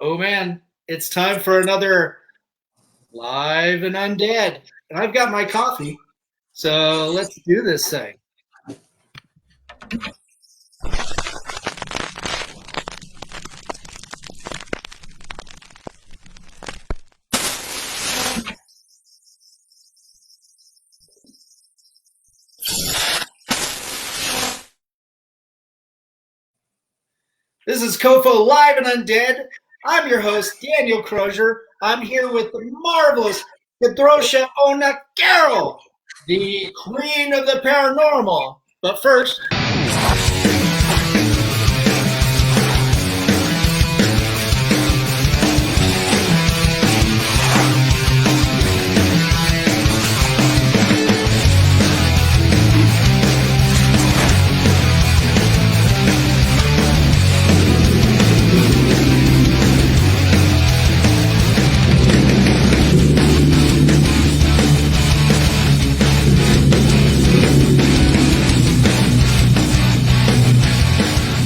Oh man, it's time for another Live and Undead. And I've got my coffee, so let's do this thing. This is COFOH Live and Undead. I'm your host, Daniel Crosier. I'm here with the marvelous Kadrolsha Ona Carole, the queen of the paranormal. But first,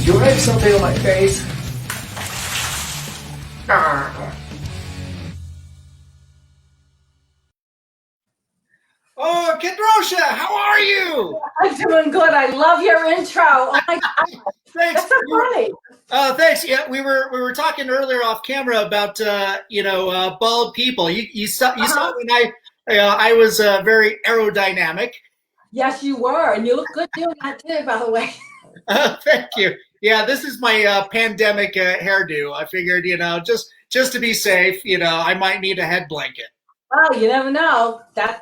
You write something on my face. oh, Kadrolsha, how are you? I'm doing good. I love your intro. Oh my God, Thanks. that's so funny. Thanks. Yeah, we were talking earlier off camera about bald people. You saw when I was very aerodynamic. Yes, you were, and you look good doing that too, by the way. Thank you. Yeah, this is my pandemic hairdo. I figured, just to be safe, I might need a head blanket. Well, you never know. That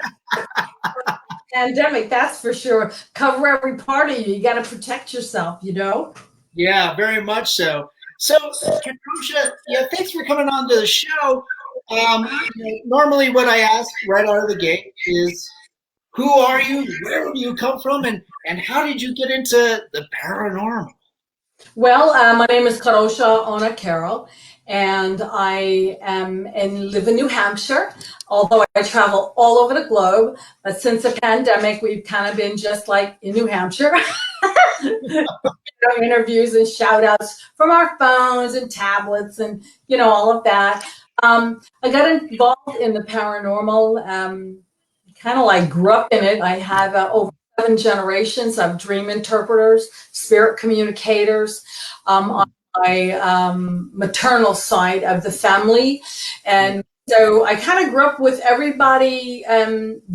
pandemic, that's for sure. Cover every part of you. You got to protect yourself, Yeah, very much so. So, Kadrolsha, yeah, thanks for coming on to the show. Normally, what I ask right out of the gate is, who are you? Where do you come from? And how did you get into the paranormal? Well, my name is Kadrolsha Ona Carole, and I live in New Hampshire, although I travel all over the globe. But since the pandemic, we've kind of been just like in New Hampshire. Interviews and shout outs from our phones and tablets and, all of that. I got involved in the paranormal, kind of like grew up in it. I have over 7 generations of dream interpreters, spirit communicators on my maternal side of the family. And so I kind of grew up with everybody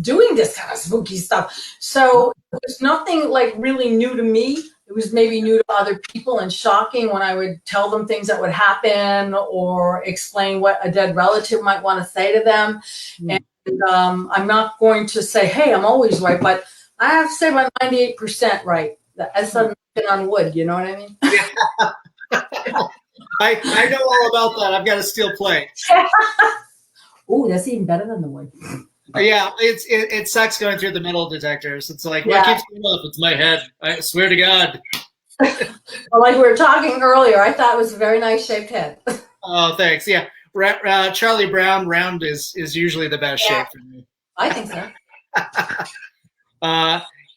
doing this kind of spooky stuff. So it was nothing like really new to me. It was maybe new to other people and shocking when I would tell them things that would happen or explain what a dead relative might want to say to them. And I'm not going to say, hey, I'm always right, but I have to say about 98% right. That's on wood, you know what I mean? I know all about that. I've got a steel plate. Oh, that's even better than the wood. Yeah, it sucks going through the metal detectors. It's like, what keeps me up? It's my head. I swear to God. Well, like we were talking earlier, I thought it was a very nice shaped head. Oh, thanks. Yeah, Charlie Brown round is usually the best shape for me. I think so.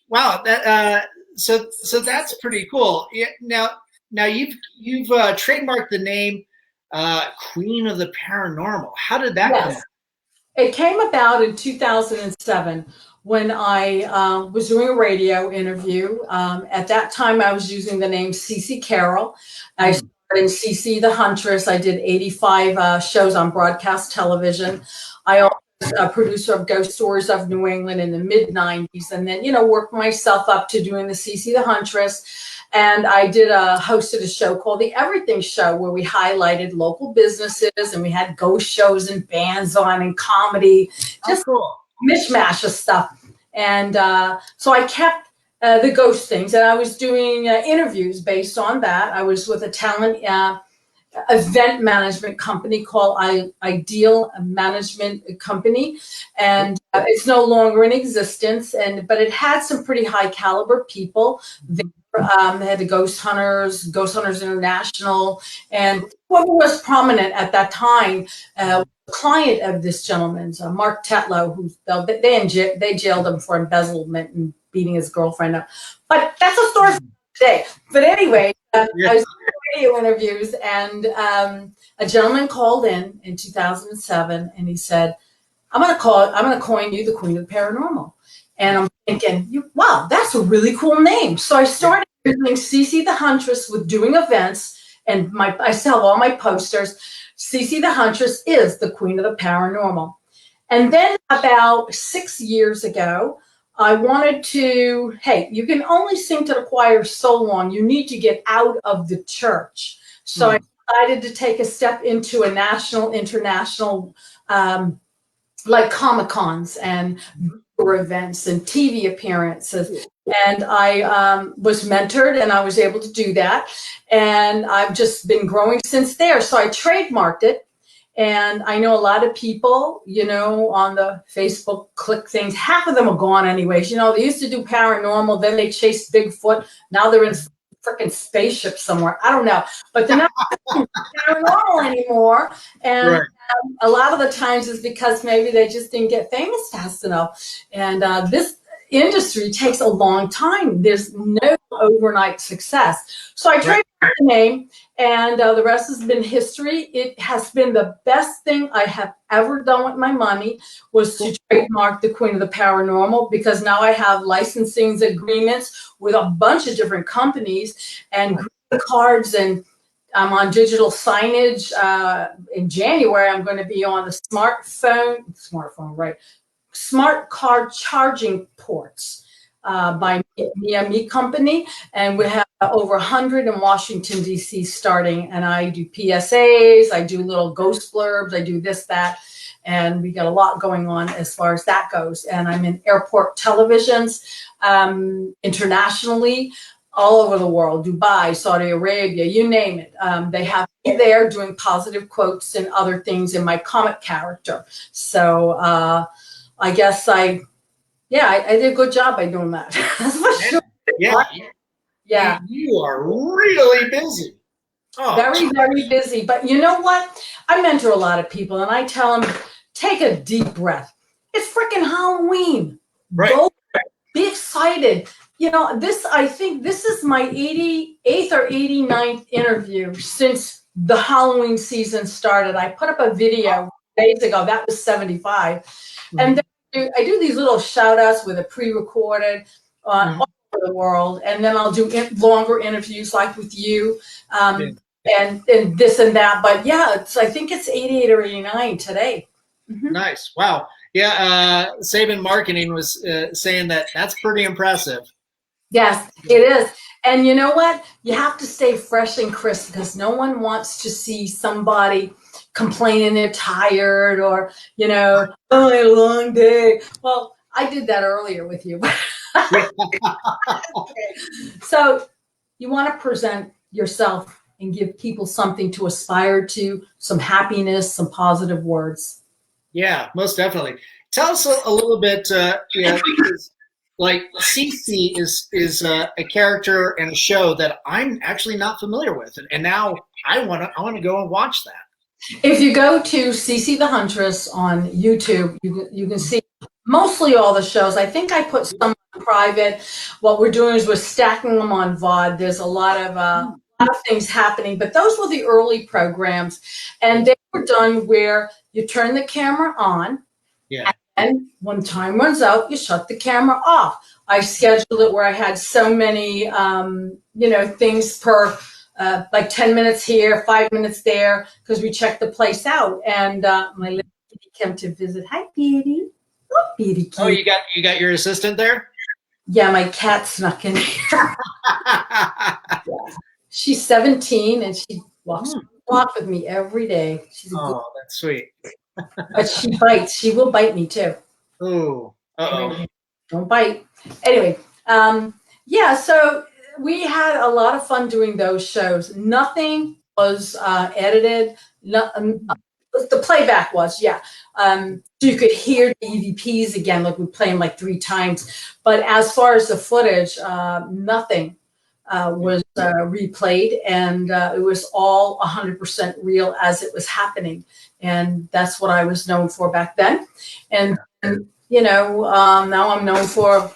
Wow. That so that's pretty cool. Yeah. Now you've trademarked the name Queen of the Paranormal. How did that come about? It came about in 2007 when I was doing a radio interview. At that time, I was using the name CC Carole. I started in CC the Huntress. I did 85 shows on broadcast television. I also was a producer of Ghost Stories of New England in the mid-90s, and then, worked myself up to doing the CC the Huntress. And I hosted a show called The Everything Show, where we highlighted local businesses and we had ghost shows and bands on and comedy, just cool mishmash of stuff. And so I kept the ghost things, and I was doing interviews based on that. I was with a talent event management company called Ideal Management Company, and it's no longer in existence. But it had some pretty high caliber people. They had the Ghost Hunters International, and what was prominent at that time, a client of this gentleman's, Mark Tetlow, who they jailed him for embezzlement and beating his girlfriend up. But that's a story for today. But anyway, I was radio interviews, and a gentleman called in 2007, and he said, I'm going to coin you the Queen of the Paranormal. And I'm thinking, wow, that's a really cool name. So I started using CC the Huntress with doing events, and I sell all my posters. CC the Huntress is the Queen of the Paranormal. And then about 6 years ago, I wanted to, hey, you can only sing to the choir so long. You need to get out of the church. So I decided to take a step into a national, international, like Comic-Cons and events and TV appearances. And I was mentored, and I was able to do that. And I've just been growing since there. So I trademarked it. And I know a lot of people, on the Facebook click things, half of them are gone anyways. They used to do paranormal, then they chased Bigfoot. Now they're in freaking spaceships somewhere. I don't know, but they're not paranormal anymore. And a lot of the times is because maybe they just didn't get famous fast enough. And this industry takes a long time. There's no overnight success. So I trademarked the name, and the rest has been history. It has been the best thing I have ever done with my money, was to trademark the Queen of the Paranormal, because now I have licensing agreements with a bunch of different companies and green cards, and I'm on digital signage. In January, I'm going to be on the smart card charging ports by Me Company, and we have over 100 in Washington, D.C. starting, and I do PSAs, I do little ghost blurbs, I do this, that, and we got a lot going on as far as that goes. And I'm in airport televisions internationally, all over the world, Dubai, Saudi Arabia, you name it. They have me there doing positive quotes and other things in my comic character. So I guess I did a good job by doing that. That's for sure. Yeah. You are really busy. Oh. Very, very busy. But you know what? I mentor a lot of people, and I tell them, take a deep breath. It's freaking Halloween. Right. Go, be excited. I think this is my 88th or 89th interview since the Halloween season started. I put up a video days ago. That was 75. And then I do these little shout outs with a pre-recorded all over the world. And then I'll do longer interviews like with you and this and that. But yeah, I think it's 88 or 89 today. Nice. Wow. Yeah. Saban Marketing was saying that's pretty impressive. Yes, it is. And you know what? You have to stay fresh and crisp, because no one wants to see somebody complaining they're tired, or, oh, I had a long day. Well, I did that earlier with you. So you want to present yourself and give people something to aspire to, some happiness, some positive words. Yeah, most definitely. Tell us a little bit, like CC is a character and a show that I'm actually not familiar with, and now I want to go and watch that. If you go to CC the Huntress on YouTube, you can see mostly all the shows. I think I put some on private. What we're doing is we're stacking them on VOD. There's a lot of things happening, but those were the early programs, and they were done where you turn the camera on. Yeah. And when time runs out, you shut the camera off. I scheduled it where I had so many, things per, like 10 minutes here, 5 minutes there, because we checked the place out. And my little kitty came to visit. Hi, Beatty. Oh, Beatty kitty. Oh, you got your assistant there? Yeah, my cat snuck in here. Yeah. She's 17, and she walks with me every day. She's that's sweet. But she bites. She will bite me too. Oh, don't bite. Anyway, so we had a lot of fun doing those shows. Nothing was edited. The playback was, so you could hear the EVPs again, like we played them like 3 times. But as far as the footage, nothing was replayed, and it was all 100% real as it was happening. And that's what I was known for back then. And, now I'm known for,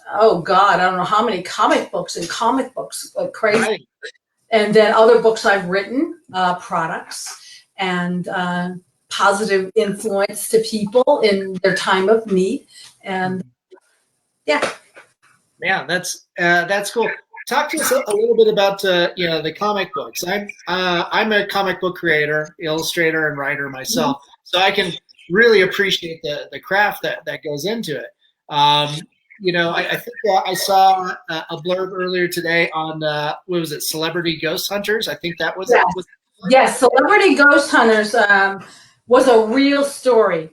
oh God, I don't know how many comic books, like crazy. Right. and then other books I've written, products, and positive influence to people in their time of need. And yeah. Yeah, that's cool. Talk to us a little bit about the comic books. I'm a comic book creator, illustrator, and writer myself, so I can really appreciate the craft that goes into it. I think I saw a blurb earlier today on what was it, Celebrity Ghost Hunters? I think that was Yes. it. Yes, Celebrity Ghost Hunters was a real story.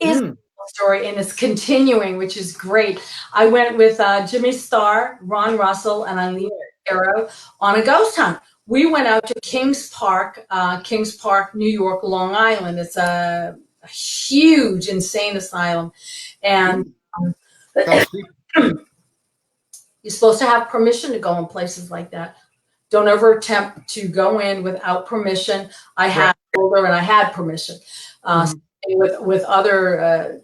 Is a real story, and it's continuing, which is great. I went with Jimmy Starr, Ron Russell, and Eileen Arrow on a ghost hunt. We went out to Kings Park, New York, Long Island. It's a huge, insane asylum, and you're supposed to have permission to go in places like that. Don't ever attempt to go in without permission. I had older and I had permission. With other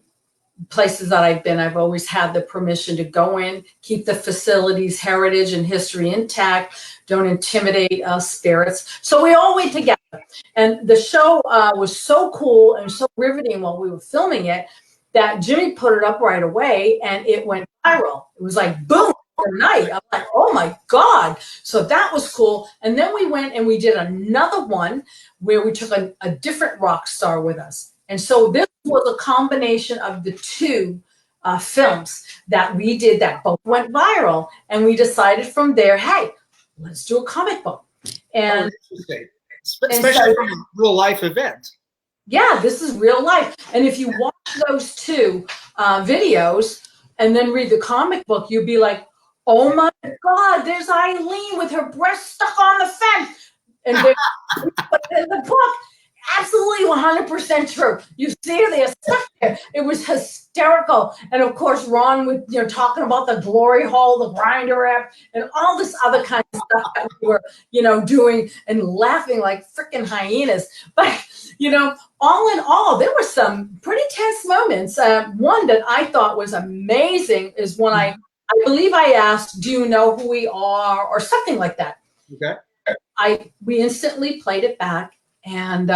places that I've been, I've always had the permission to go in, keep the facilities, heritage, and history intact. Don't intimidate spirits. So we all went together. And the show was so cool and so riveting while we were filming it that Jimmy put it up right away and it went viral. It was like, boom. Night. I'm like, oh my God. So that was cool. And then we went and we did another one where we took a different rock star with us. And so this was a combination of the two films that we did that both went viral. And we decided from there, hey, let's do a comic book. And especially from a real life event. Yeah, this is real life. And if you watch those two videos and then read the comic book, you'll be like, oh my God, there's Eileen with her breast stuck on the fence. And in the book, absolutely 100% true. You see her there stuck there. It was hysterical. And of course, Ron was talking about the glory hole, the grinder app, and all this other kind of stuff that we were, doing and laughing like freaking hyenas. But, all in all, there were some pretty tense moments. One that I thought was amazing is when I believe I asked, do you know who we are, or something like that. Okay. We instantly played it back, and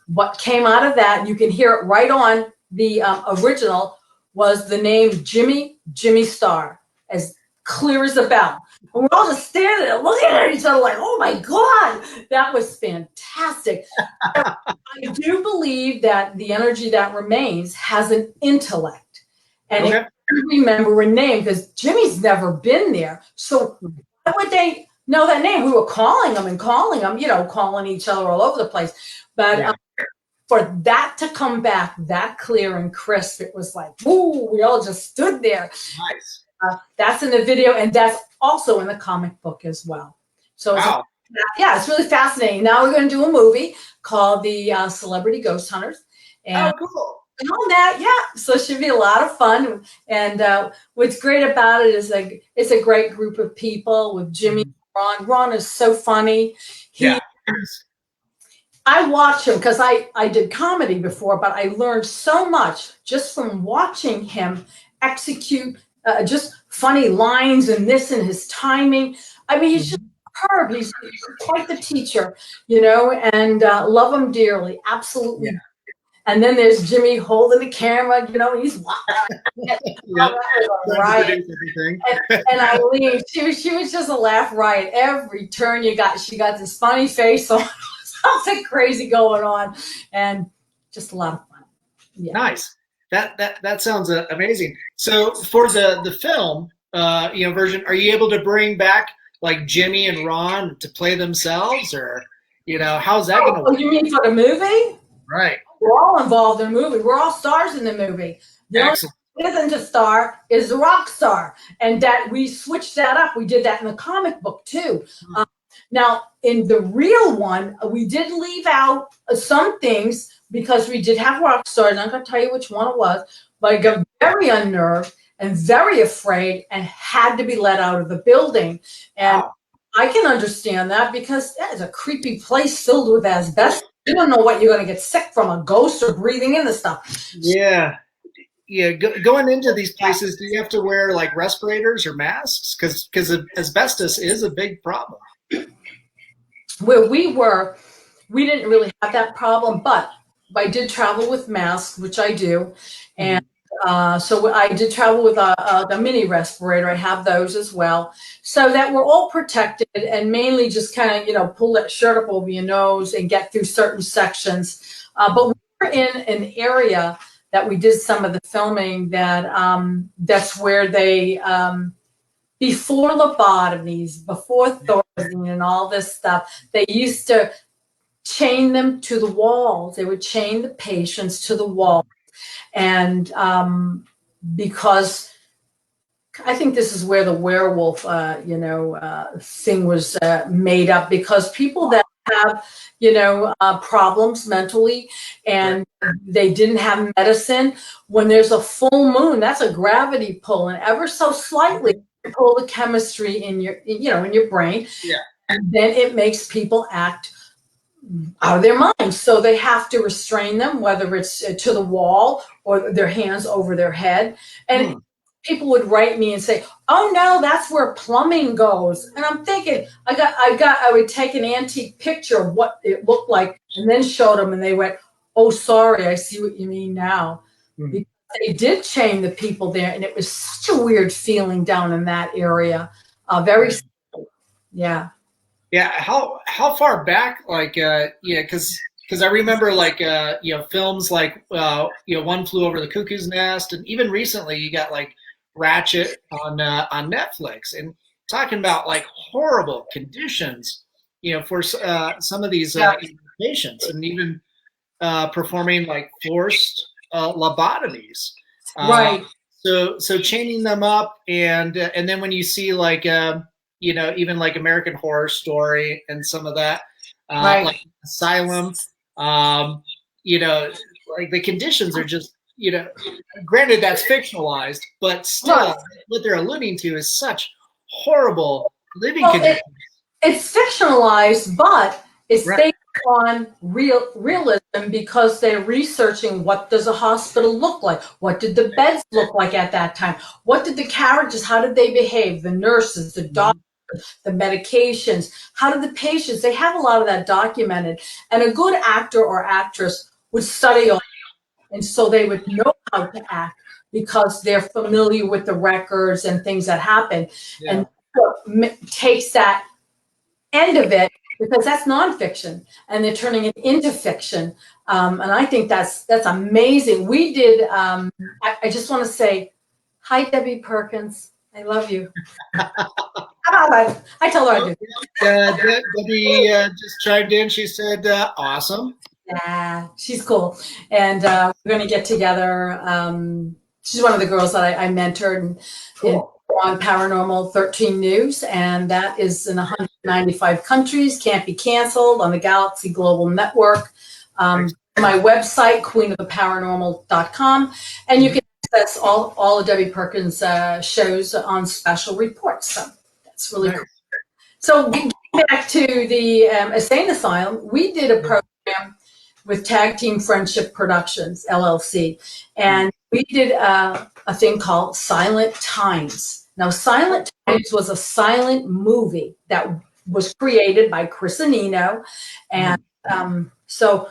what came out of that, you can hear it right on the original, was the name Jimmy Starr, as clear as a bell. And we're all just standing there looking at each other like, oh my God, that was fantastic. I do believe that the energy that remains has an intellect. And it remember a name because Jimmy's never been there. So why would they know that name? We were calling them, calling each other all over the place. But for that to come back that clear and crisp, it was like, woo, we all just stood there. Nice. That's in the video, and that's also in the comic book as well. So it's really fascinating. Now we're going to do a movie called The Celebrity Ghost Hunters. And cool. And on that, so it should be a lot of fun. And what's great about it is it's a great group of people with Jimmy and Ron. Ron is so funny. I watch him because I did comedy before, but I learned so much just from watching him execute just funny lines and this and his timing. I mean, he's just superb. He's quite the teacher, and love him dearly. Absolutely. Yeah. And then there's Jimmy holding the camera, he's right. And Eileen, she was just a laugh riot. Every turn she got this funny face on, something crazy going on, and just a lot of fun. Yeah. Nice. That sounds amazing. So for the film, version, are you able to bring back like Jimmy and Ron to play themselves, or how's that going to work? Oh, you mean for the movie? Right. We're all involved in the movie. We're all stars in the movie. The only thing that isn't a star is the rock star, and that we switched that up. We did that in the comic book too. Now, in the real one, we did leave out some things because we did have rock stars. I'm not going to tell you which one it was, but I got very unnerved and very afraid and had to be let out of the building. And I can understand that because that is a creepy place filled with asbestos. You don't know what you're going to get sick from, a ghost or breathing in the stuff. Yeah. Going into these places, do you have to wear like respirators or masks? Because asbestos is a big problem. where we were, we didn't really have that problem, but I did travel with masks, which I do. And so I did travel with a mini respirator. I have those as well. So that we're all protected, and mainly just kind of, pull that shirt up over your nose and get through certain sections. But we were in an area that we did some of the filming that's where they, before lobotomies, before thorazine and all this stuff, they used to chain them to the walls. They would chain the patients to the wall. And because I think this is where the werewolf, thing was made up, because people that have, problems mentally, and they didn't have medicine, when there's a full moon, that's a gravity pull, and ever so slightly pull the chemistry in your, in your brain. Yeah. And then it makes people act out of their minds. So they have to restrain them, whether it's to the wall or their hands over their head. And people would write me and say, "Oh no, that's where plumbing goes." And I'm thinking, I would take an antique picture of what it looked like and then showed them, and they went, "Oh, sorry, I see what you mean now." Because they did chain the people there, and it was such a weird feeling down in that area. Very, yeah. Yeah, how far back, because I remember films like One Flew Over the Cuckoo's Nest, and even recently you got like Ratchet on Netflix, and talking about like horrible conditions, for some of these patients, and even performing like forced lobotomies. Right. So chaining them up, and then when you see like even like American Horror Story and some of that, like Asylum, like the conditions are just, granted that's fictionalized, but still what they're alluding to is such horrible living conditions. It's fictionalized, but it's based on realism, because they're researching what does a hospital look like, what did the beds look like at that time, what did the characters, how did they behave, the nurses, the doctors, the medications, how did the patients, they have a lot of that documented. And a good actor or actress would study all that, and so they would know how to act because they're familiar with the records and things that happen. And takes that end of it, because that's nonfiction, and they're turning it into fiction. And I think that's amazing. We did, I just want to say, hi, Debbie Perkins. I love you. I told her I do. Debbie just chimed in. She said, awesome. Yeah, she's cool. And we're going to get together. She's one of the girls that I mentored on Paranormal 13 News, and that is in 195 countries, can't be canceled, on the Galaxy Global Network. My website, queenoftheparanormal.com, and you can access all of Debbie Perkins' shows on special reports. So that's really cool. So getting back to the Insane Asylum, we did a program with Tag Team Friendship Productions, LLC, and we did a thing called Silent Times. Now, Silent Times was a silent movie that was created by Chris Anino, and so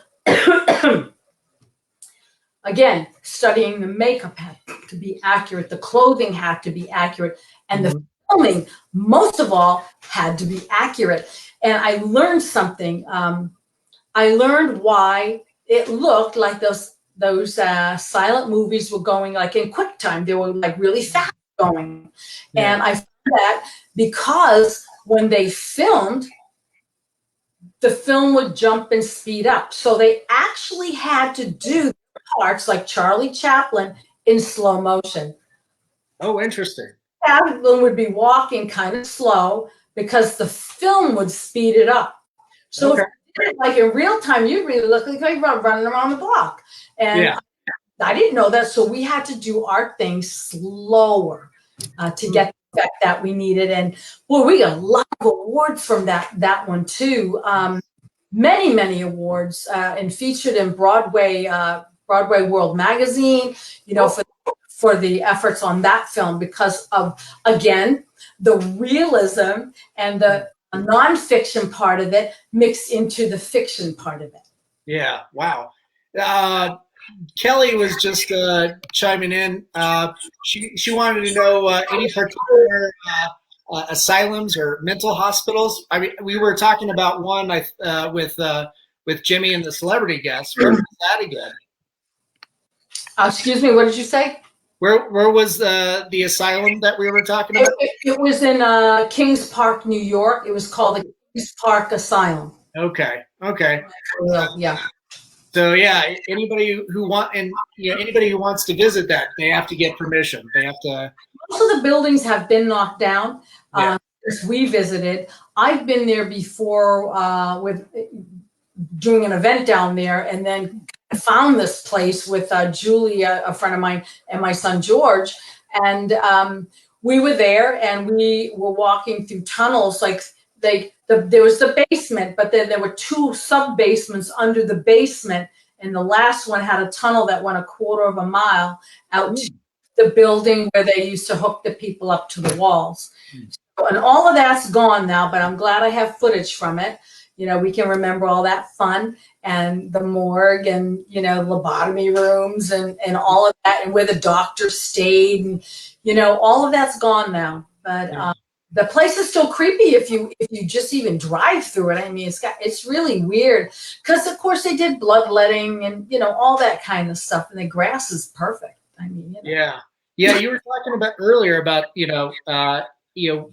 again, studying the makeup had to be accurate, the clothing had to be accurate, and the filming, most of all, had to be accurate. And I learned something. I learned why it looked like those silent movies were going like in quick time. They were like really fast going. And I found that because when they filmed, the film would jump and speed up. So they actually had to do parts like Charlie Chaplin in slow motion. Oh, interesting. Chaplin would be walking kind of slow because the film would speed it up. So if you did it like in real time, you really look like you're running around the block. And I didn't know that, so we had to do our thing slower to get the effect that we needed. And boy, we got a lot of awards from that one too. Many awards, and featured in Broadway World Magazine. For the efforts on that film, because of, again, the realism and the a nonfiction part of it mixed into the fiction part of it. Yeah. Wow. Kelly was just chiming in. She wanted to know any particular asylums or mental hospitals. I mean, we were talking about one with Jimmy and the celebrity guest. Where was that again? Excuse me, what did you say? Where was the asylum that we were talking about? It was in Kings Park, New York. It was called the Kings Park Asylum. Okay. Yeah. So yeah, anybody who wants to visit that, they have to get permission. They have to. Most of the buildings have been knocked down since we visited. I've been there before with doing an event down there, and then found this place with Julia, a friend of mine, and my son George, and we were there, and we were walking through tunnels. Like there was the basement, but then there were 2 sub basements under the basement, and the last one had a tunnel that went 1/4 mile out to the building where they used to hook the people up to the walls. So, and all of that's gone now, but I'm glad I have footage from it. We can remember all that fun and the morgue and, lobotomy rooms and all of that, and where the doctor stayed, and, all of that's gone now. But the place is still creepy if you just even drive through it. I mean, it's really weird because, of course, they did bloodletting and, all that kind of stuff, and the grass is perfect. I mean, Yeah. You were talking about earlier about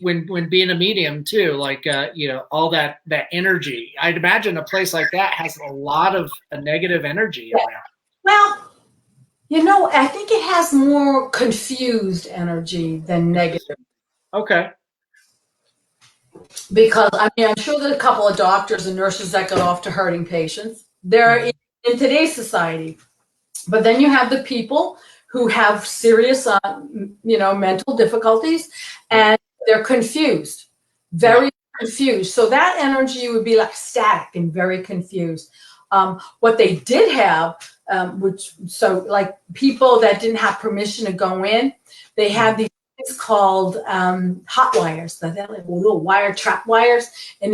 when being a medium too, like all that energy. I'd imagine a place like that has a lot of negative energy around. Well, I think it has more confused energy than negative. Okay. Because I'm sure there's a couple of doctors and nurses that got off to hurting patients. They're in today's society, but then you have the people who have serious, mental difficulties, and they're confused, very confused. So that energy would be like static and very confused. What they did have, like people that didn't have permission to go in, they had these things called hot wires, like little wire trap wires, and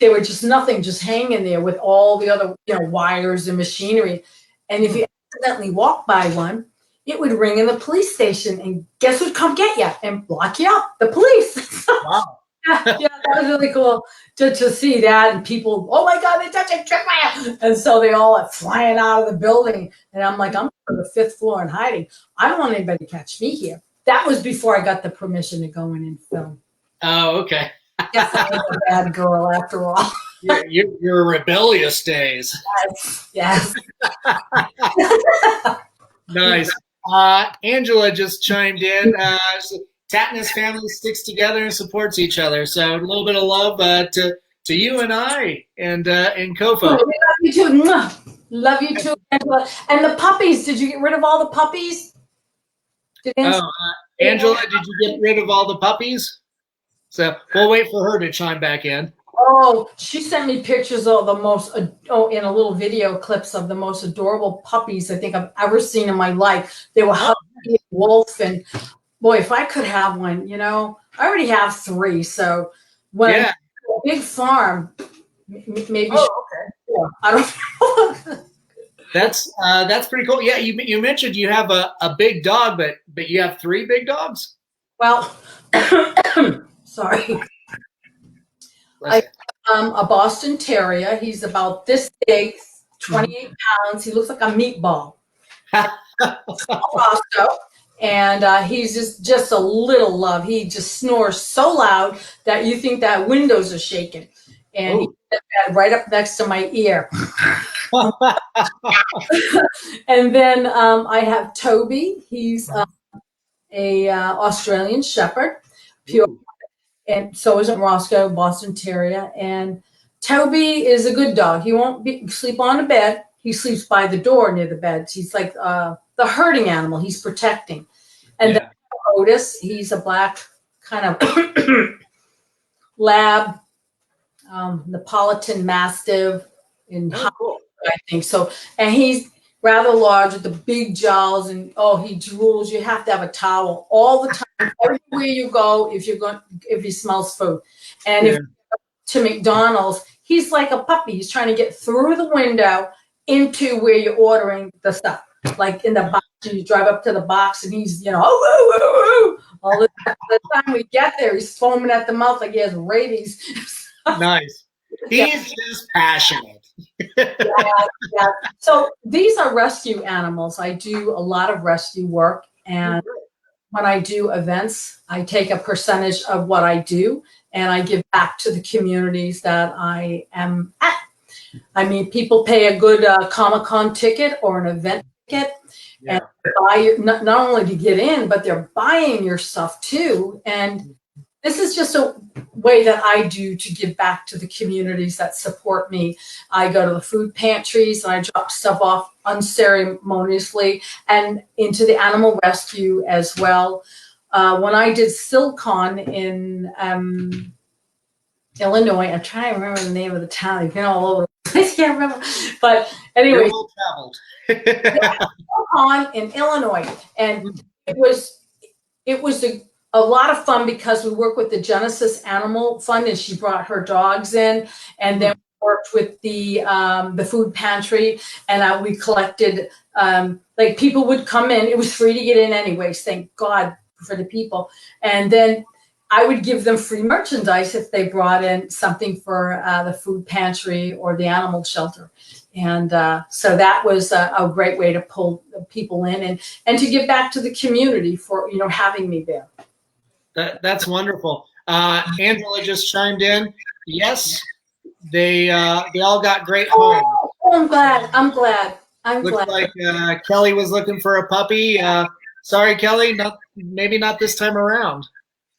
they were just nothing, just hanging there with all the other wires and machinery. And if you accidentally walk by one, it would ring in the police station, and guess who'd come get you and lock you up? The police. Wow. Yeah, that was really cool to see that, and people, oh my God, they touched a tripwire, and so they all are flying out of the building, and I'm like, I'm on the 5th floor and hiding. I don't want anybody to catch me here. That was before I got the permission to go in and film. Oh, okay. Guess I ain't a bad girl after all. Your rebellious days. Yes. Nice. Angela just chimed in. Tatnus family sticks together and supports each other. So a little bit of love to you and I and COFOH. Love you too. Love you too, Angela. And the puppies, did you get rid of all the puppies? Angela, did you get rid of all the puppies? So we'll wait for her to chime back in. Oh, she sent me pictures of the most, in a little video clips of the most adorable puppies I think I've ever seen in my life. They were Husky and Wolf, and boy, if I could have one, I already have 3. So when I have a big farm, maybe. Oh, okay. I don't know. That's pretty cool. Yeah, you mentioned you have a big dog, but you have 3 big dogs? Well, sorry. I a Boston Terrier. He's about this big, 28 pounds. He looks like a meatball. Roscoe. And he's just a little love. He just snores so loud that you think that windows are shaking. And he's right up next to my ear. And then I have Toby. He's a Australian Shepherd, pure. And so isn't Roscoe, Boston Terrier. And Toby is a good dog. He won't sleep on the bed. He sleeps by the door near the bed. He's like the herding animal. He's protecting. And then Otis, he's a black kind of lab, Neapolitan Mastiff in Hollywood, I think. So, and he's rather large with the big jowls, and he drools. You have to have a towel all the time, everywhere you go if he smells food. And if to McDonald's, he's like a puppy. He's trying to get through the window into where you're ordering the stuff. Like in the box, you drive up to the box and he's, you know, all this. By the time we get there, he's foaming at the mouth like he has rabies. Nice. He's just passionate. Yeah. So these are rescue animals. I do a lot of rescue work, and when I do events, I take a percentage of what I do and I give back to the communities that I am at. I mean, people pay a good Comic-Con ticket or an event ticket, and buy not only to get in, but they're buying your stuff too. And this is just a way that I do to give back to the communities that support me. I go to the food pantries and I drop stuff off unceremoniously, and into the animal rescue as well. When I did Silcon in Illinois, I'm trying to remember the name of the town. You've been all over the place, can't remember. But anyway, Silcon in Illinois, and it was a lot of fun because we work with the Genesis Animal Fund, and she brought her dogs in, and then we worked with the food pantry, and we collected, like people would come in. It was free to get in anyways, thank God for the people. And then I would give them free merchandise if they brought in something for the food pantry or the animal shelter. And so that was a great way to pull people in and to give back to the community for, you know, having me there. That's wonderful. Angela just chimed in. Yes, they all got great homes. Oh, I'm glad. Looks like Kelly was looking for a puppy. Sorry, Kelly, maybe not this time around.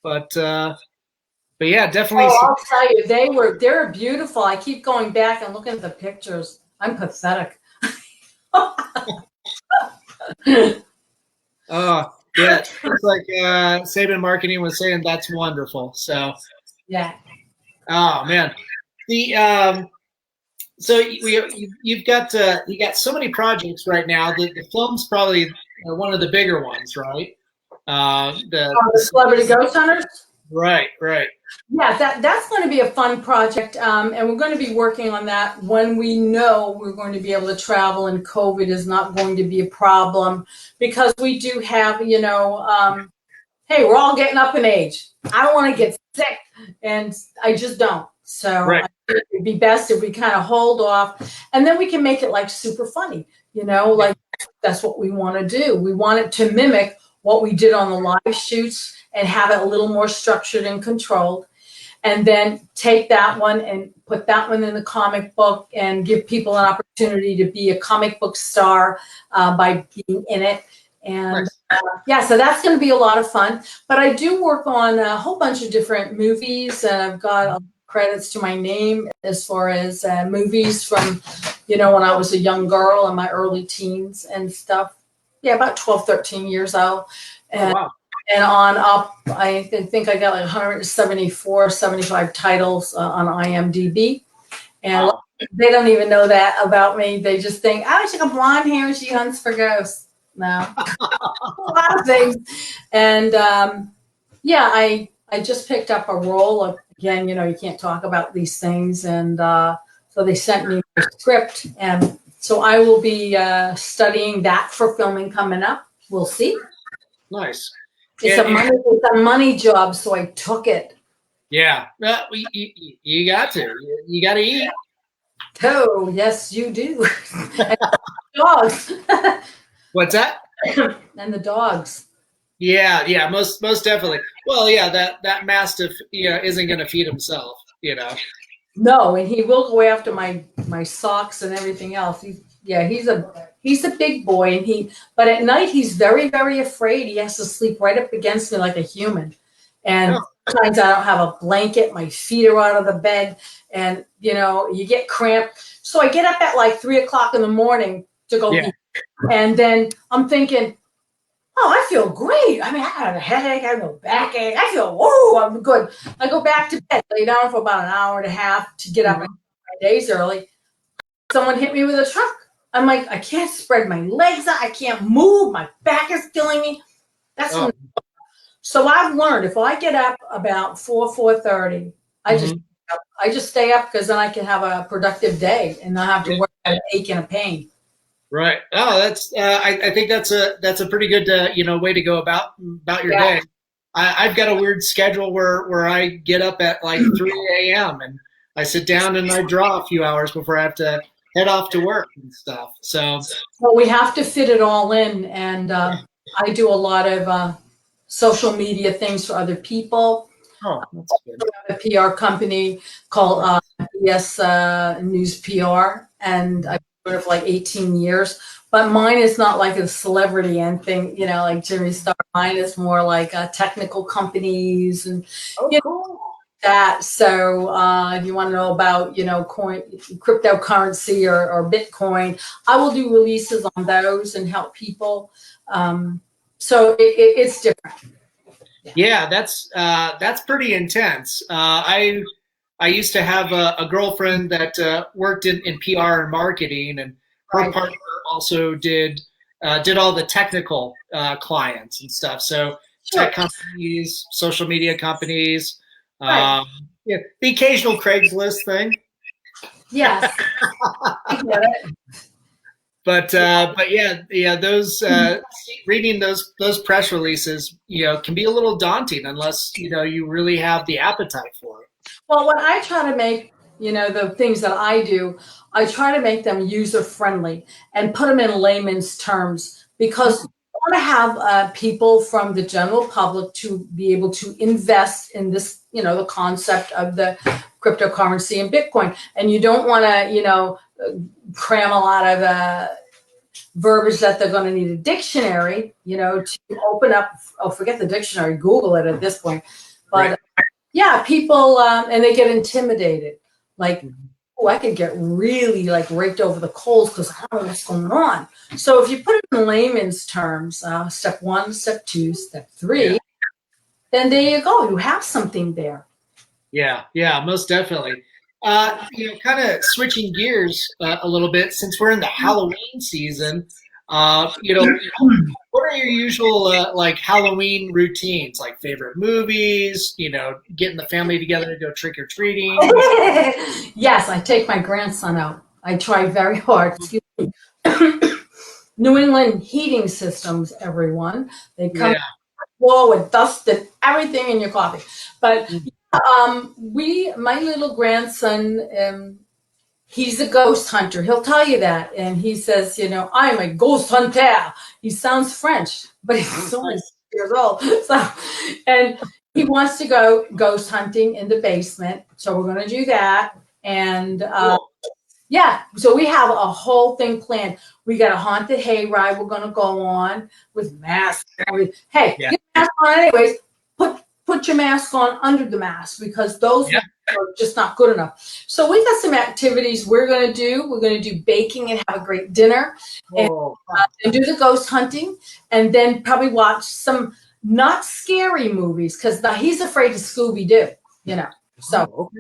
But yeah, definitely. Oh, I'll tell you, they're beautiful. I keep going back and looking at the pictures. I'm pathetic. Oh, yeah. It's like Saban Marketing was saying, that's wonderful. So yeah. Oh man. The so you got so many projects right now. The film's probably one of the bigger ones, right? The Celebrity Ghost Hunters? Right. Yeah, that's going to be a fun project, and we're going to be working on that when we know we're going to be able to travel and COVID is not going to be a problem, because we do have, you know, hey, we're all getting up in age. I don't want to get sick, and I just don't. So right. I think it'd be best if we kind of hold off, and then we can make it like super funny, you know, like that's what we want to do. We want it to mimic what we did on the live shoots and have it a little more structured and controlled, and then take that one and put that one in the comic book and give people an opportunity to be a comic book star by being in it. And yeah, so that's going to be a lot of fun. But I do work on a whole bunch of different movies, and I've got credits to my name as far as movies from, you know, when I was a young girl in my early teens and stuff. Yeah, about 12, 13 years old. And, wow. And on up, I think I got like 174, 75 titles on IMDb. And wow. They don't even know that about me. They just think, oh, she's got blonde hair and she hunts for ghosts. No. A lot of things. And yeah, I just picked up a role. Again, you know, you can't talk about these things. And so they sent me a script. And so I will be studying that for filming coming up. We'll see. Nice. It's a money job, so I took it. Yeah, you got to. You got to eat. Oh, yes, you do. And the dogs. What's that? And the dogs. Yeah, most definitely. Well, yeah, that mastiff, you know, isn't going to feed himself, you know. No, and he will go after my socks and everything else. He's a big boy, but at night he's very, very afraid. He has to sleep right up against me like a human. And sometimes I don't have a blanket. My feet are out of the bed, and you know, you get cramped. So I get up at like 3 o'clock in the morning to go eat. And then I'm thinking, oh, I feel great. I mean, I have a headache, I have no backache. I feel, whoa, I'm good. I go back to bed, lay down for about an hour and a half to get up my days early. Someone hit me with a truck. I'm like, I can't spread my legs out. I can't move. My back is killing me. So I've learned if I get up about 4:30, I just I just stay up because then I can have a productive day and not have to worry about an ache and a pain. Right. Oh, that's. I think that's a pretty good way to go about your day. I've got a weird schedule where I get up at like 3 a.m. and I sit down and I draw a few hours before I have to head off to work and stuff. So well, we have to fit it all in, and I do a lot of social media things for other people. Oh, that's good. I have a PR company called ES News PR, and I've been doing it for like 18 years. But mine is not like a celebrity and thing, like Jimmy Star. Mine is more like technical companies and Cool. that. So if you want to know about, cryptocurrency or Bitcoin, I will do releases on those and help people. So it's different. Yeah, that's pretty intense. I used to have a girlfriend that worked in PR and marketing, and her partner also did all the technical clients and stuff. So tech companies, social media companies, the occasional Craigslist thing. Yes, I get it. But yeah, those reading those press releases, can be a little daunting unless you really have the appetite for it. Well, when I try to make the things that I do, I try to make them user friendly and put them in layman's terms, because you want to have people from the general public to be able to invest in this, the concept of the cryptocurrency and Bitcoin, and you don't want to cram a lot of verbiage that they're going to need a dictionary, to open up. Oh, forget the dictionary, Google it at this point. But yeah, people, and they get intimidated. Like, oh, I could get really like raked over the coals because I don't know what's going on. So if you put it in layman's terms, step 1, step 2, step 3, then there you go. You have something there. Yeah, most definitely. Kind of switching gears a little bit, since we're in the Halloween season. What are your usual like Halloween routines? Like favorite movies? Getting the family together to go trick or treating. Yes, I take my grandson out. I try very hard. Excuse me. New England heating systems, everyone. They come wall with dust and everything in your coffee. But my little grandson, he's a ghost hunter. He'll tell you that. And he says, I'm a ghost hunter. He sounds French, but he's only 6 years old. So, and he wants to go ghost hunting in the basement. So we're going to do that. And so we have a whole thing planned. We got a haunted hayride we're going to go on with masks. Hey, get a mask on anyways. Put your mask on under the mask, because those are just not good enough. So we got some activities we're going to do. We're going to do baking and have a great dinner, and do the ghost hunting, and then probably watch some not scary movies, because he's afraid of Scooby-Doo, So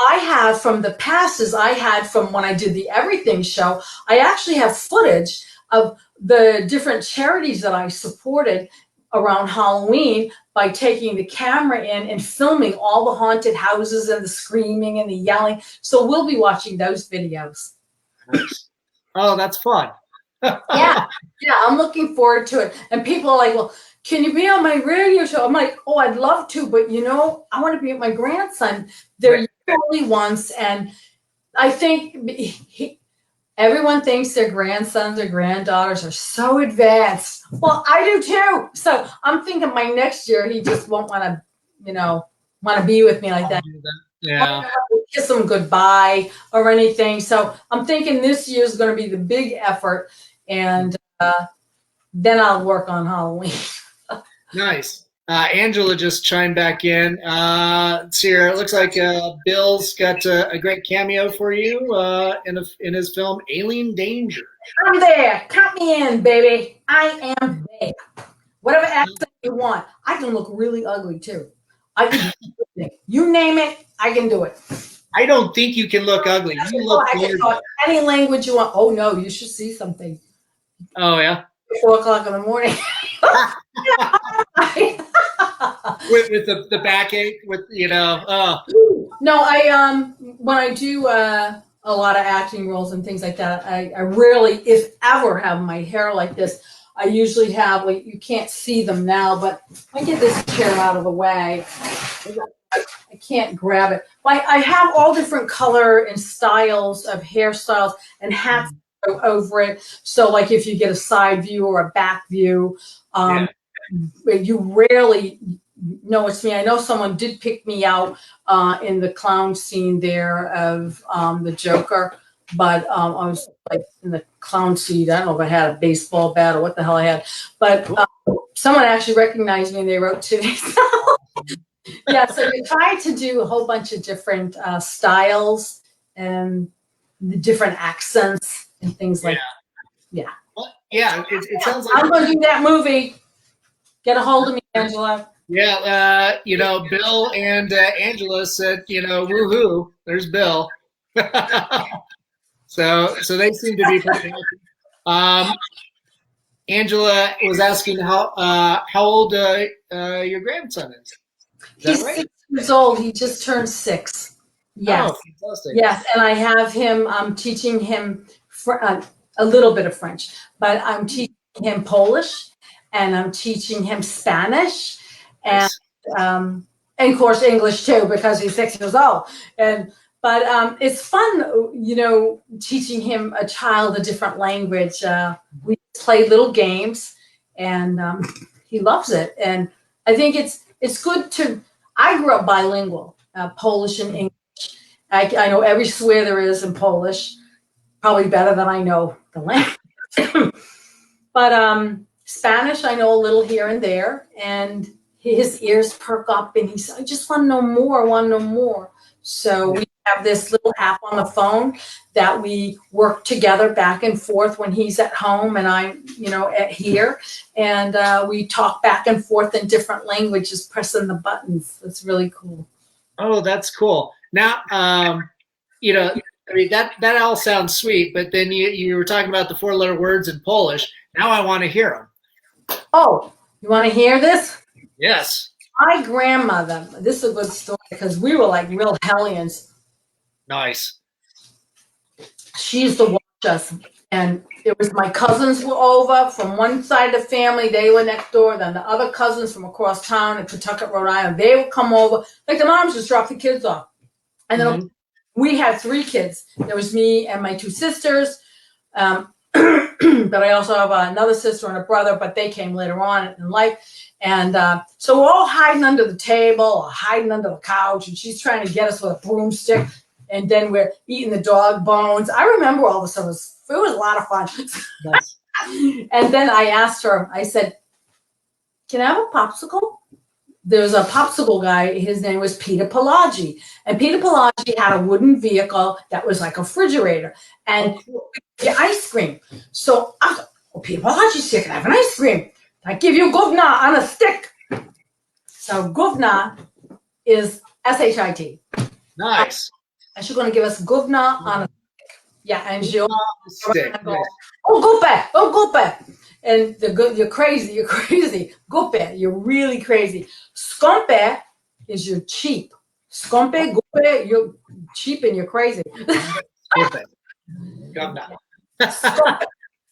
I have from the past, as I had from when I did the Everything show, I actually have footage of the different charities that I supported around Halloween by taking the camera in and filming all the haunted houses and the screaming and the yelling. So we'll be watching those videos. Nice. Oh, that's fun. yeah, I'm looking forward to it. And people are like, well, can you be on my radio show? I'm like, oh, I'd love to, but I want to be with my grandson. They're only once, and I think everyone thinks their grandsons or granddaughters are so advanced. Well, I do too. So I'm thinking my next year he just won't want to be with me like that. Yeah. Kiss him goodbye or anything. So I'm thinking this year is going to be the big effort, and then I'll work on Halloween. Nice. Angela just chimed back in. Sierra, it looks like Bill's got a great cameo for you in his film Alien Danger. I'm there. Count me in, baby. I am there. Whatever accent you want. I can look really ugly too. I can do anything. You name it, I can do it. I don't think you can look ugly. You look I can talk any language you want. Oh no, you should see something. Oh yeah. 4:00 in the morning. with the backache, with No, when I do a lot of acting roles and things like that, I rarely, if ever, have my hair like this. I usually have, like, you can't see them now, but I get this chair out of the way. I can't grab it. I have all different color and styles of hairstyles and hats over it. So, like, if you get a side view or a back view, you rarely know it's me. I know someone did pick me out in the clown scene there of the Joker, but I was like in the clown seat. I don't know if I had a baseball bat or what the hell I had, but someone actually recognized me and they wrote to me. Yeah, so we try to do a whole bunch of different styles and the different accents and things like that. Yeah. Well, yeah, it sounds like I'm going to do that movie. Get a hold of me, Angela. Yeah, Bill and Angela said, woohoo, there's Bill. So they seem to be pretty happy. Angela was asking how old your grandson is. He's right? 6 years old. He just turned 6. Yes. Oh, fantastic. Yes, and I have him. I'm teaching him a little bit of French, but I'm teaching him Polish, and I'm teaching him Spanish, and of course English too because he's 6 years old. But it's fun, teaching him a child a different language. We play little games, and he loves it. And I think it's good to. I grew up bilingual, Polish and English. I know every swear there is in Polish, probably better than I know the language. But Spanish, I know a little here and there, and his ears perk up, and he said, "I just want to know more, So we have this little app on the phone that we work together back and forth when he's at home and I'm, at here, and we talk back and forth in different languages, pressing the buttons. It's really cool. Oh, that's cool. Now, that all sounds sweet, but then you were talking about the 4-letter words in Polish. Now I want to hear them. Oh, you want to hear this? Yes. My grandmother, this is a good story because we were like real hellions. Nice. She used to watch us, and it was my cousins were over from one side of the family. They were next door. Then the other cousins from across town in Pawtucket, Rhode Island, they would come over. Like the moms just dropped the kids off. And then we had 3 kids. There was me and my 2 sisters. But I also have another sister and a brother, but they came later on in life. And so we're all hiding under the table or hiding under the couch, and she's trying to get us with a broomstick. And then we're eating the dog bones. I remember all this. It was a lot of fun. Nice. And then I asked her, I said, "Can I have a popsicle?" There was a popsicle guy. His name was Peter Pelagi. And Peter Pelagi had a wooden vehicle that was like a refrigerator. And the ice cream. So I thought, Peter Pelagi's here. Can I have an ice cream? I give you govna on a stick. So govna is S-H-I-T. Nice. And she's going to give us govna on a stick. Yeah, and she'll go, oh, gope. And you're crazy. Gope, you're really crazy. Scompe is you're cheap. Scompe, gope, you're cheap and you're crazy. Scompe.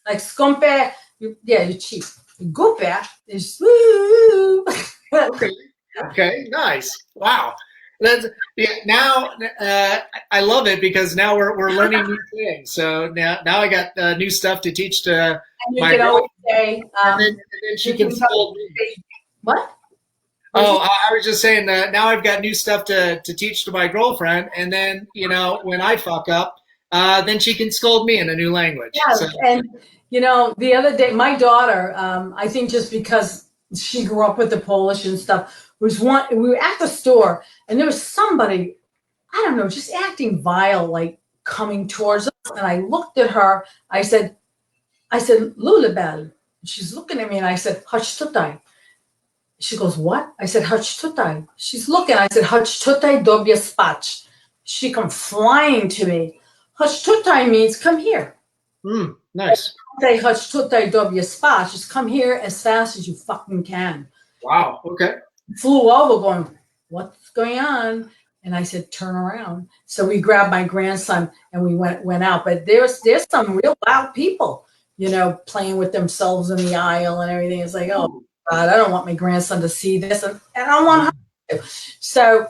Like scompe, you're cheap. Gope is woo. Okay, nice. Wow. Now I love it because now we're learning new things. So now I got new stuff to teach to my girl. Say, and then she can scold me. What? Oh, I was just saying that now I've got new stuff to teach to my girlfriend, and then when I fuck up, then she can scold me in a new language. Yeah, so. And the other day, my daughter, I think just because she grew up with the Polish and stuff, we were at the store and there was somebody, I don't know, just acting vile, like coming towards us. And I looked at her. I said, Lulabelle. She's looking at me and I said, Hach tutaj. She goes, what? I said, Hach tutaj. She's looking. I said, Hach tutaj dobie spać. She come flying to me. Hach tutaj means come here. Nice. Say Hach tutaj dobie spać. Just come here as fast as you fucking can. Wow. Okay. Flew over going, what's going on? And I said, turn around. So we grabbed my grandson and we went out. But there's some real loud people, playing with themselves in the aisle and everything. It's like, oh God, I don't want my grandson to see this, and I don't want her to. So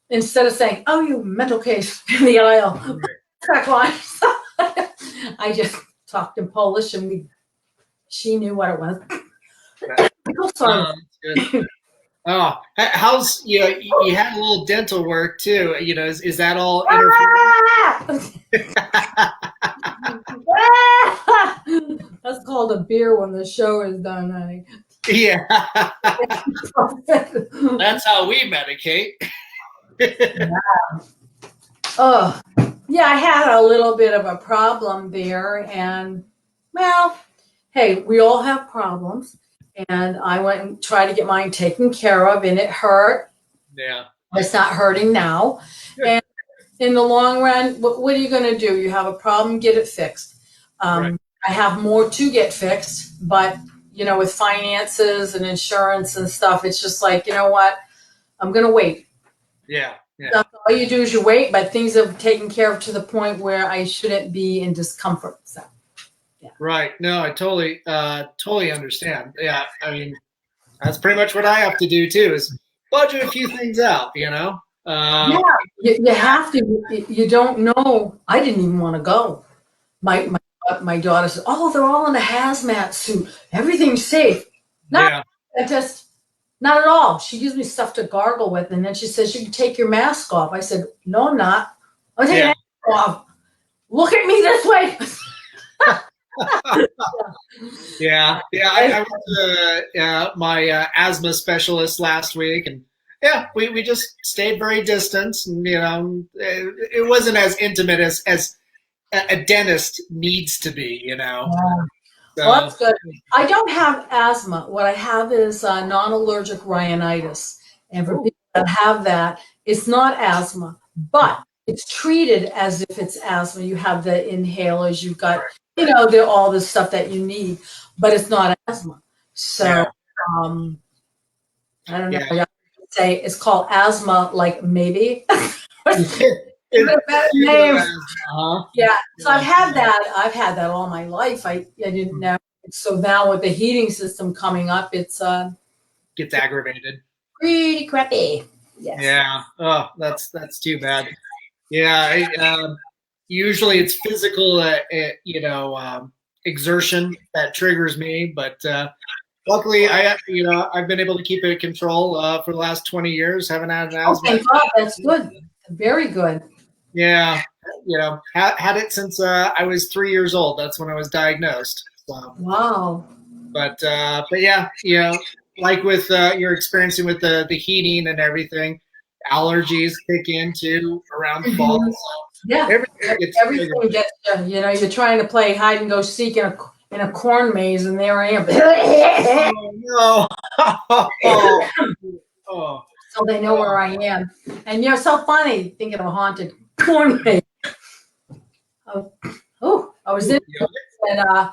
instead of saying, oh, you mental case in the aisle, crack lines, I just talked in Polish and she knew what it was. Oh, sorry. Oh, how's you had a little dental work too? Is that all That's called a beer when the show is done, honey. Yeah. That's how we medicate. Oh, yeah, I had a little bit of a problem there, and well, hey, we all have problems. And I went and tried to get mine taken care of, and it hurt. Yeah. It's not hurting now. And in the long run, what are you going to do? You have a problem, get it fixed. Right. I have more to get fixed, but with finances and insurance and stuff, it's just like, you know what? I'm going to wait. Yeah. So all you do is you wait, but things have taken care of to the point where I shouldn't be in discomfort. So. Yeah. Right. No, I totally understand. Yeah. I mean, that's pretty much what I have to do too, is budget a few things out, Yeah, you have to. You don't know. I didn't even want to go. My daughter said, "Oh, they're all in a hazmat suit. Everything's safe." Not at all. She gives me stuff to gargle with, and then she says, "You can take your mask off." I said, "No, I'm not. I'm taking it off. Look at me this way." Yeah. I went to my asthma specialist last week, and we just stayed very distant, and it wasn't as intimate as a dentist needs to be, Yeah. So, well, that's good. I don't have asthma. What I have is non-allergic rhinitis, and for people that have that, it's not asthma, but it's treated as if it's asthma. You have the inhalers, you've got all the stuff that you need, but it's not asthma. So I don't know. I say it's called asthma, like maybe. Name. Yeah, so I've had that all my life. I didn't know. So now with the heating system coming up, it's gets aggravated. Pretty crappy. Yes. Yeah. Oh, that's too bad. Yeah. Usually it's physical, exertion that triggers me, but luckily I've been able to keep it in control for the last 20 years. Haven't had an asthma. Thank God, that's good. Very good. Yeah. Had it since I was 3 years old. That's when I was diagnosed. So. Wow. But yeah, like with you're experiencing with the heating and everything, allergies kick in too around fall. So yeah, everything gets you're trying to play hide and go seek in a corn maze, and there I am. Oh. So they know where I am, and you're so funny thinking of a haunted corn maze. I was in and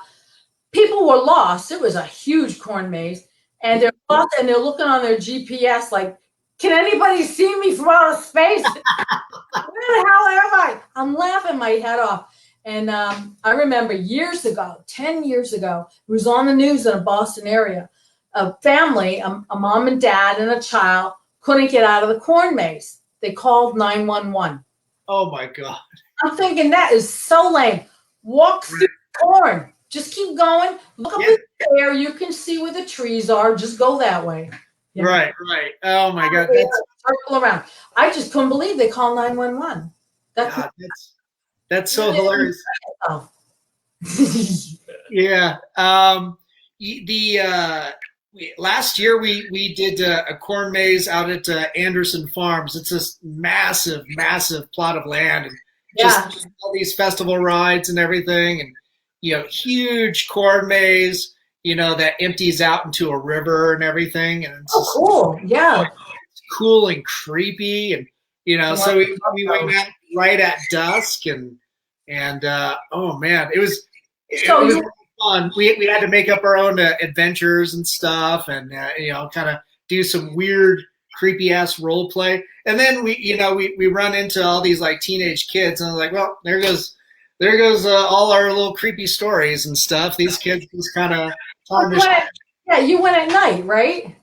people were lost. It was a huge corn maze, and they're lost, and they're looking on their GPS like, can anybody see me from outer space? Where the hell am I? I'm laughing my head off. And I remember years ago, 10 years ago, it was on the news in a Boston area. A family, a mom and dad and a child, couldn't get out of the corn maze. They called 911. Oh, my God. I'm thinking that is so lame. Walk through corn. Just keep going. Look up in the air. You can see where the trees are. Just go that way. Right. Oh, my God. Circle around. I just couldn't believe they called 911. That's so hilarious. Yeah. Last year we did a corn maze out at Anderson Farms. It's this massive plot of land, and just all these festival rides and everything, and huge corn maze, that empties out into a river and everything, and it's cool. Yeah, it's cool and creepy, and so we went out right at dusk, and oh man, it was fun. We had to make up our own adventures and stuff, and kind of do some weird creepy ass role play. And then we run into all these like teenage kids, and I'm like, well, there goes all our little creepy stories and stuff. These kids just kind of yeah, you went at night, right?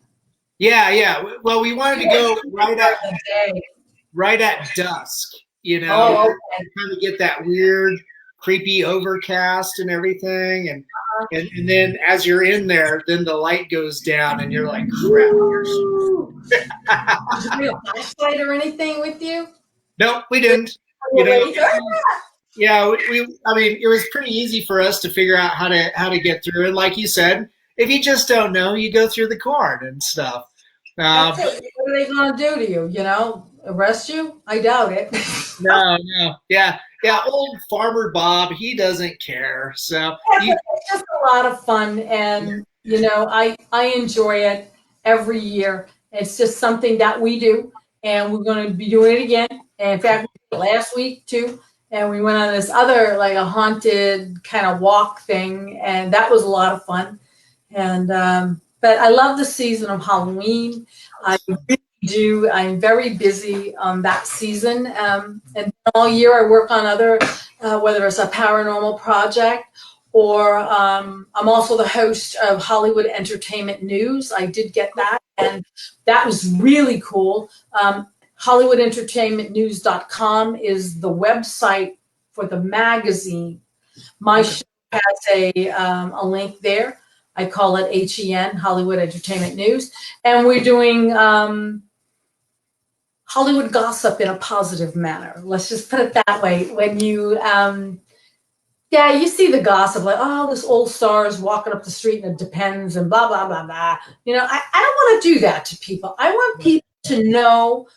Yeah. Well, we wanted to go right at dusk, Oh, okay. kind of get that weird, creepy overcast and everything, and then as you're in there, then the light goes down, and you're like, crap. Did you bring a flashlight or anything with you? No, we didn't. Yeah, I mean, it was pretty easy for us to figure out how to get through. And like you said, if you just don't know, you go through the corn and stuff. What are they going to do to you? Arrest you? I doubt it. No. Yeah. Old Farmer Bob, he doesn't care. So it's just a lot of fun, and I enjoy it every year. It's just something that we do, and we're going to be doing it again. And in fact, last week too, and we went on this other like a haunted kind of walk thing, and that was a lot of fun. And but I love the season of Halloween. I really do. I'm very busy on that season, and all year I work on other, whether it's a paranormal project or I'm also the host of Hollywood Entertainment News. I did get that, and that was really cool. HollywoodEntertainmentNews.com is the website for the magazine. My show has a link there. I call it HEN, Hollywood Entertainment News. And we're doing Hollywood gossip in a positive manner. Let's just put it that way. When you, you see the gossip, like, oh, this old star is walking up the street and it depends and blah, blah, blah, blah. I don't want to do that to people. I want people to know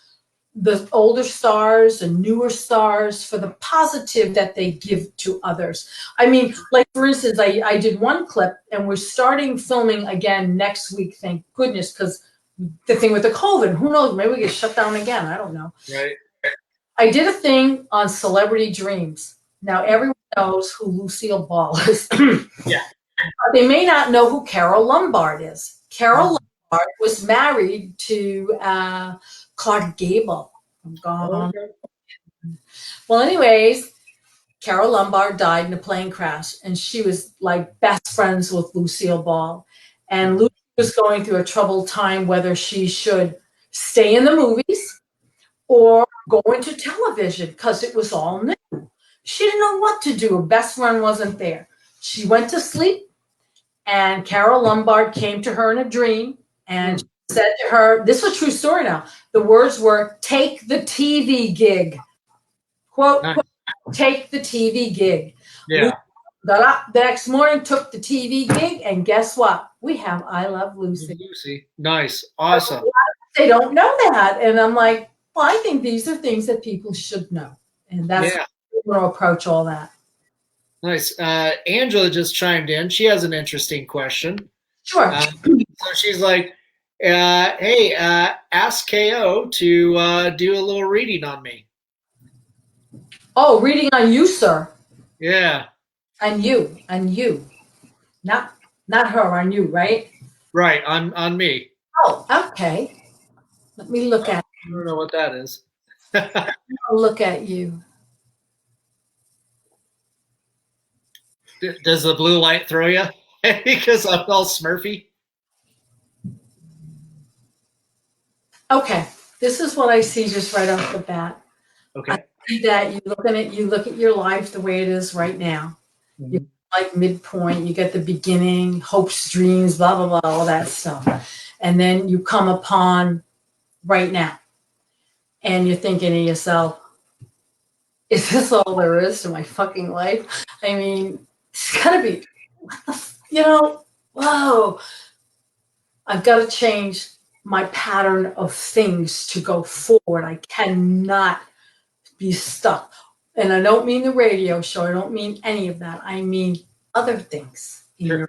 the older stars and newer stars for the positive that they give to others. I mean, like for instance, I did one clip, and we're starting filming again next week, thank goodness, because the thing with the COVID, who knows, maybe we get shut down again, I don't know. Right. I did a thing on celebrity dreams. Now everyone knows who Lucille Ball is. Yeah. But they may not know who Carole Lombard is. Carole Lombard was married to Clark Gable from Gone On. Well, anyways, Carole Lombard died in a plane crash, and she was like best friends with Lucille Ball. And Lucy was going through a troubled time whether she should stay in the movies or go into television because it was all new. She didn't know what to do. Her best friend wasn't there. She went to sleep, and Carole Lombard came to her in a dream and said to her, this is a true story now. The words were, take the TV gig. Quote, take the TV gig. Yeah. Got up the next morning, took the TV gig, and guess what? We have I Love Lucy. Lucy. Nice. Awesome. They don't know that. And I'm like, well, I think these are things that people should know. And that's how we're going to approach all that. Nice. Angela just chimed in. She has an interesting question. Sure. So she's like, hey, ask KO to do a little reading on me. Oh, reading on you, sir. Yeah. On you. Not her, on you, right? Right, on me. Oh, okay. Let me look at you. I don't know what that is. I'll look at you. Does the blue light throw you? Because I'm all Smurfy? Okay, this is what I see just right off the bat. Okay. I see that you look at your life the way it is right now. Mm-hmm. You like midpoint, you get the beginning, hopes, dreams, blah, blah, blah, all that stuff. And then you come upon right now. And you're thinking to yourself, is this all there is to my fucking life? I mean, it's gotta be, whoa. I've got to change my pattern of things to go forward. I cannot be stuck. And I don't mean the radio show. I don't mean any of that. I mean other things in your life.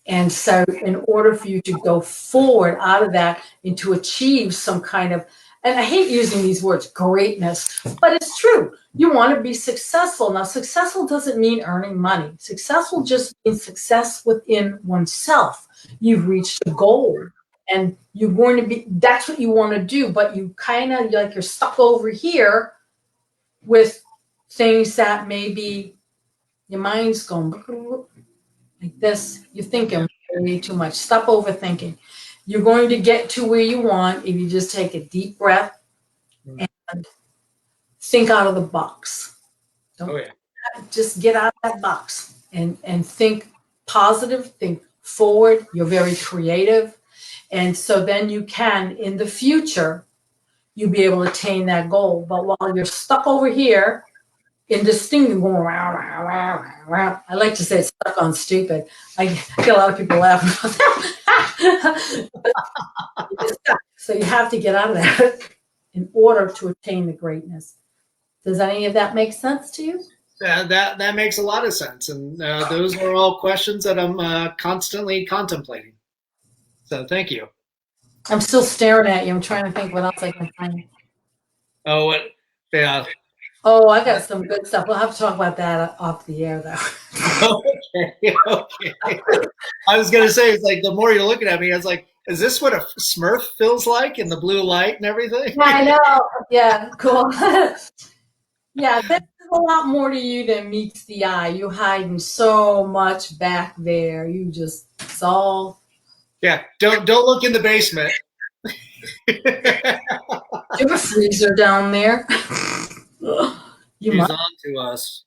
And so in order for you to go forward out of that and to achieve some kind of, and I hate using these words, greatness, but it's true. You want to be successful. Now, successful doesn't mean earning money. Successful just means success within oneself. You've reached a goal. And you're going to be, that's what you want to do, but you kind of like you're stuck over here with things that maybe your mind's going like this. You're thinking way too much. Stop overthinking. You're going to get to where you want if you just take a deep breath and think out of the box. Don't just get out of that box and think positive, think forward. You're very creative. And so then you can, in the future, you'll be able to attain that goal. But while you're stuck over here in this thing going round, round, round, round, round, I like to say it's stuck on stupid. I get a lot of people laughing about that. So you have to get out of that in order to attain the greatness. Does any of that make sense to you? That makes a lot of sense. And those are all questions that I'm constantly contemplating. So thank you. I'm still staring at you. I'm trying to think what else I can find. Oh, yeah. Oh, I got some good stuff. We'll have to talk about that off the air, though. Okay. I was going to say, it's like the more you're looking at me, I was like, is this what a Smurf feels like in the blue light and everything? Yeah, I know. Yeah, cool. Yeah, there's a lot more to you than meets the eye. You're hiding so much back there. It's all. Yeah, don't look in the basement. You have a freezer down there. She's on to us.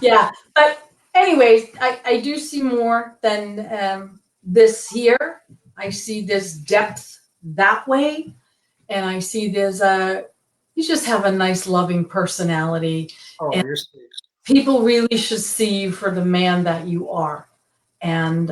Yeah, but anyways, I do see more than this here. I see this depth that way, and I see you just have a nice, loving personality. Oh, and you're sweet. People really should see you for the man that you are, and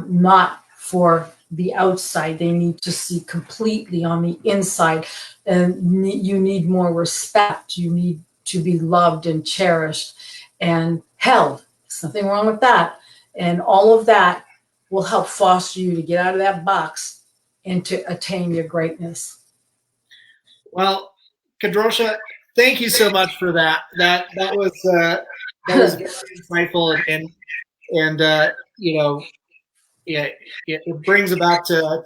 not for the outside. They need to see completely on the inside, and you need more respect. You need to be loved and cherished and held. There's nothing wrong with that. And all of that will help foster you to get out of that box and to attain your greatness. Well, Kadrolsha, thank you so much for that. That was very insightful, and you know, yeah, it brings about to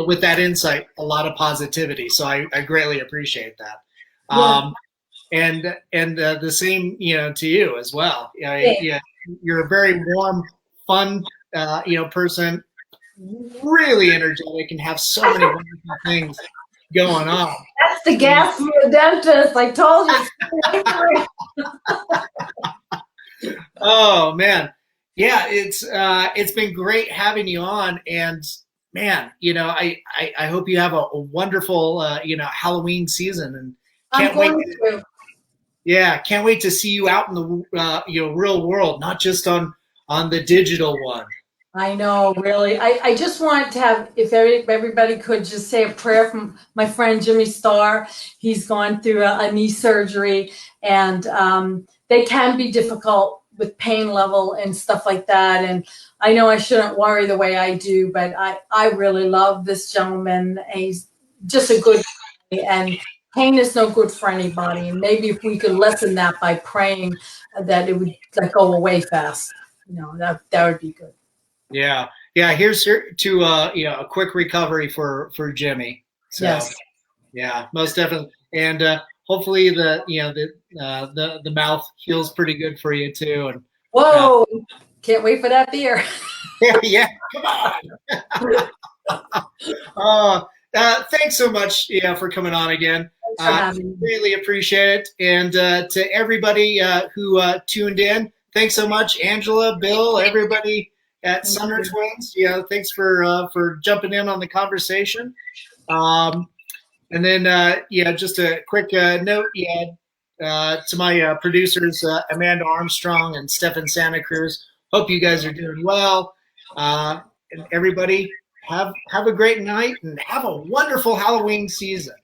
with that insight a lot of positivity. So I greatly appreciate that. And the same to you as well. Yeah, you're a very warm, fun person, really energetic, and have so many wonderful things going on. That's the gas from the dentist. I told you. Oh man. Yeah, it's been great having you on, and man, I hope you have a wonderful Halloween season, and can't wait to see you out in the real world, not just on the digital one. I know, really. I just want to have, if everybody could just say a prayer from my friend Jimmy Starr. He's gone through a knee surgery, and they can be difficult with pain level and stuff like that. And I know I shouldn't worry the way I do, but I really love this gentleman. He's just a good guy, and pain is no good for anybody. And maybe if we could lessen that by praying, that it would go away fast. That would be good. Yeah. Here's to a quick recovery for Jimmy. So, yes. Yeah, most definitely. And hopefully the mouth heals pretty good for you too. And whoa, can't wait for that beer. Yeah, come on. Thanks so much for coming on again. Really appreciate it. And to everybody who tuned in, thanks so much, Angela, Bill, everybody at Sumner Twins. Thanks for jumping in on the conversation. And then, just a quick note, to my producers, Amanda Armstrong and Stefan Santa Cruz. Hope you guys are doing well. And everybody, have a great night and have a wonderful Halloween season.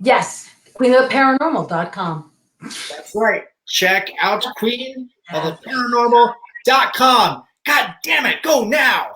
Yes, queenoftheparanormal.com. That's right. Check out queenoftheparanormal.com. God damn it, go now.